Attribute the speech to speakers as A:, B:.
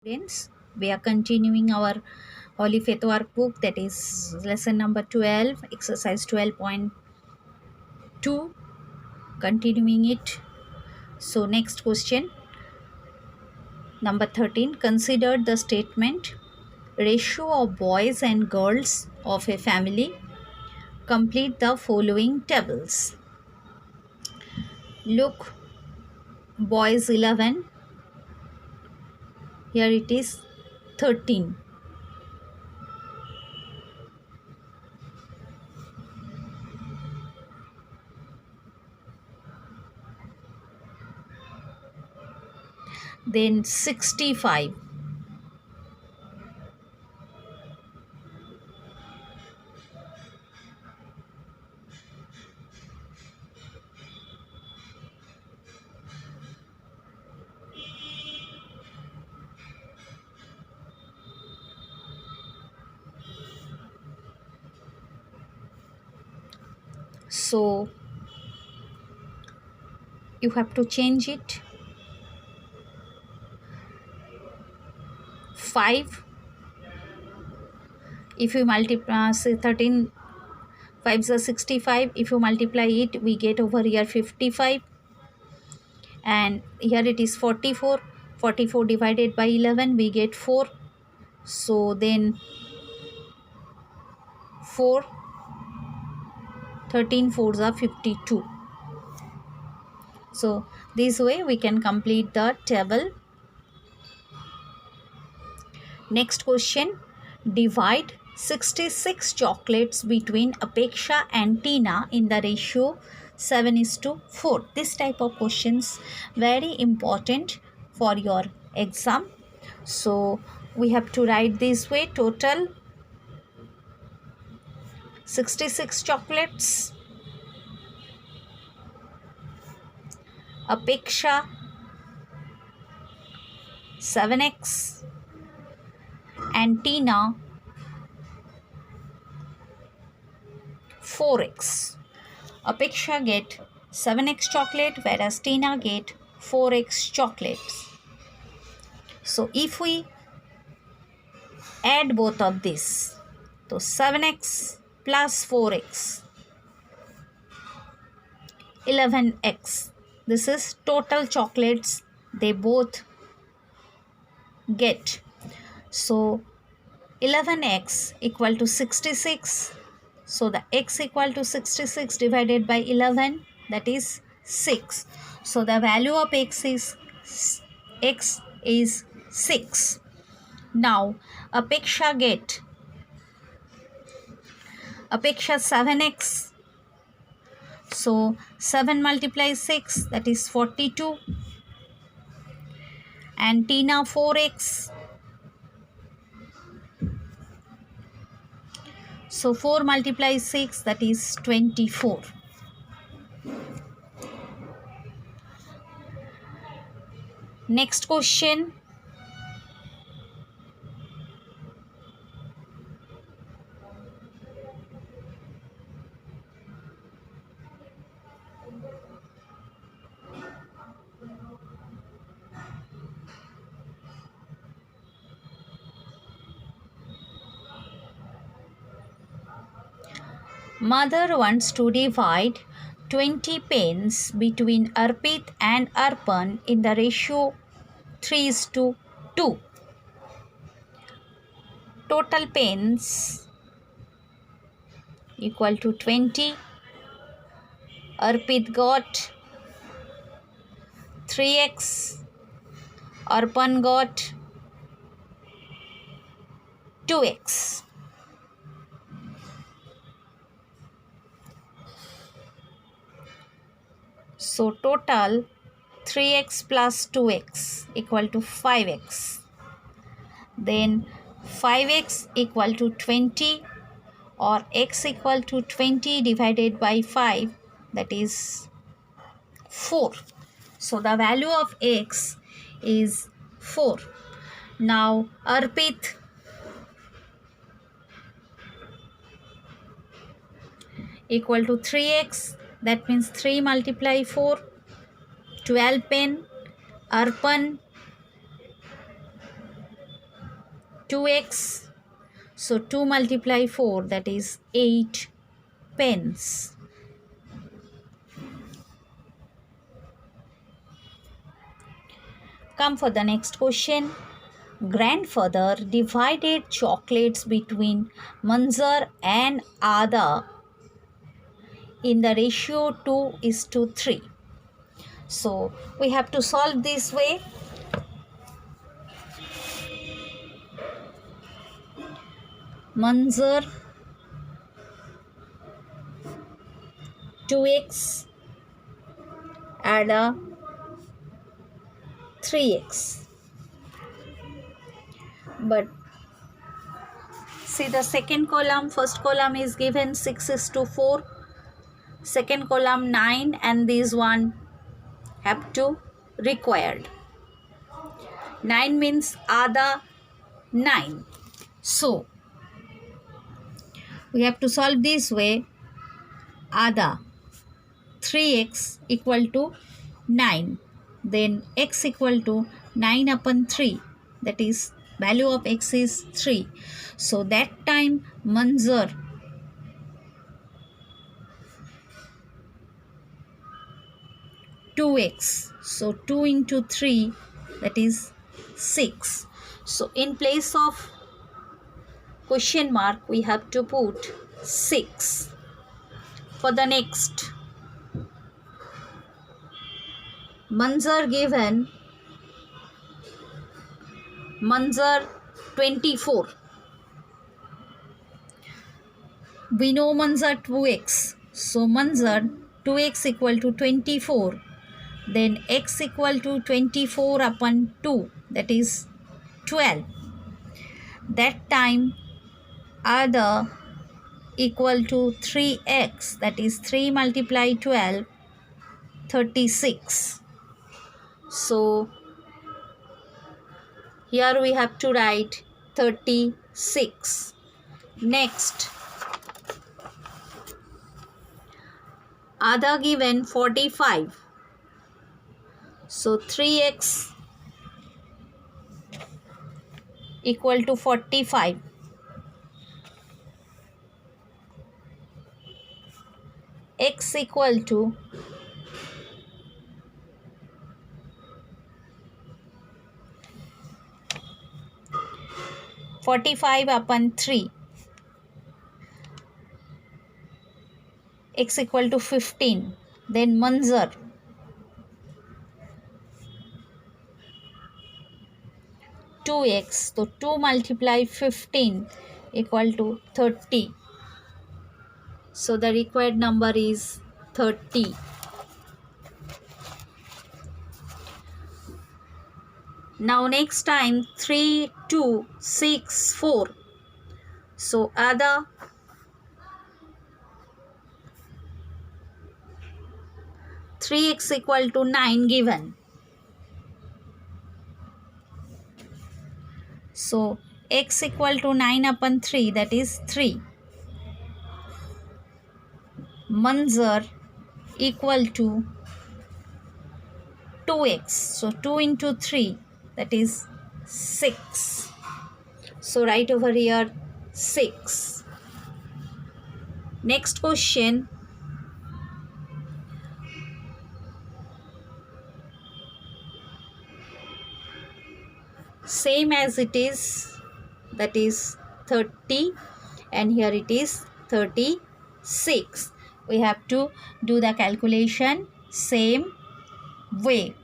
A: Students, we are continuing our Holy Faith workbook, that is lesson number 12, exercise 12.2, continuing it. So next question, number 13, consider the statement ratio of boys and girls of a family. Complete the following tables. Look, boys 11, here it is 13. Then 65. So you have to change it. 5, if you multiply, say 13 5s are 65, if you multiply it we get over here 55, and here it is 44. 44 divided by 11 we get 4. So then 4, 13 4s are 52. So this way we can complete the table. Next question, divide 66 chocolates between Apeksha and Tina in the ratio 7:4. This type of questions very important for your exam. So we have to write this way, total 66 chocolates. Apeksha 7x and Tina 4x. Apeksha get 7x chocolate whereas Tina get 4x chocolates. So if we add both of these, so 7x plus 4x, 11x. This is total chocolates they both get. So 11x equal to 66. So the x equal to 66 divided by 11, that is 6. So the value of x is 6. Now Apeksha 7x. So 7 multiplies 6, that is 42. And Tina 4x. So 4 multiplies 6, that is 24. Next question. Mother wants to divide 20 pens between Arpit and Arpan in the ratio 3:2. Total pens equal to 20. Arpit got 3x. Arpan got 2x. So total 3x plus 2x equal to 5x. Then 5x equal to 20, or x equal to 20 divided by 5, that is 4. So the value of x is 4. Now Arpit equal to 3x, that means 3 multiply 4, 12 pen. Arpan 2x. So 2 multiply 4, that is 8 pence. Come for the next question. Grandfather divided chocolates between Manzar and Ada in the ratio 2:3. So we have to solve this way. Manzar 2x, Ada 3x. But see the second column, first column is given 6:4, second column 9, and this one have to required. 9 means Ada 9. So we have to solve this way. Ada 3x equal to 9. Then x equal to 9 upon 3. That is, value of x is 3. So that time Manzar (2x). So 2 into 3, that is 6. So in place of question mark, we have to put 6. For the next, Manzar given Manzar 24. We know Manzar 2x. So Manzar 2x equal to 24. Then x equal to 24 upon 2, that is 12. That time Ada equal to 3x, that is 3 multiply 12, 36. So here we have to write 36. Next, Ada given 45. So 3x equal to 45. X equal to 45 upon 3. X equal to 15. Then Manzar 2x. So 2 multiply 15 equal to 30. So the required number is 30. Now next time 3, 2, 6, 4. So Ada 3x equal to 9 given. So x equal to 9 upon 3, that is 3. Manzar equal to 2x. So 2 into 3, that is 6. So write over here 6. Next question. Same as it is, that is 30, and here it is 36. We have to do the calculation same way.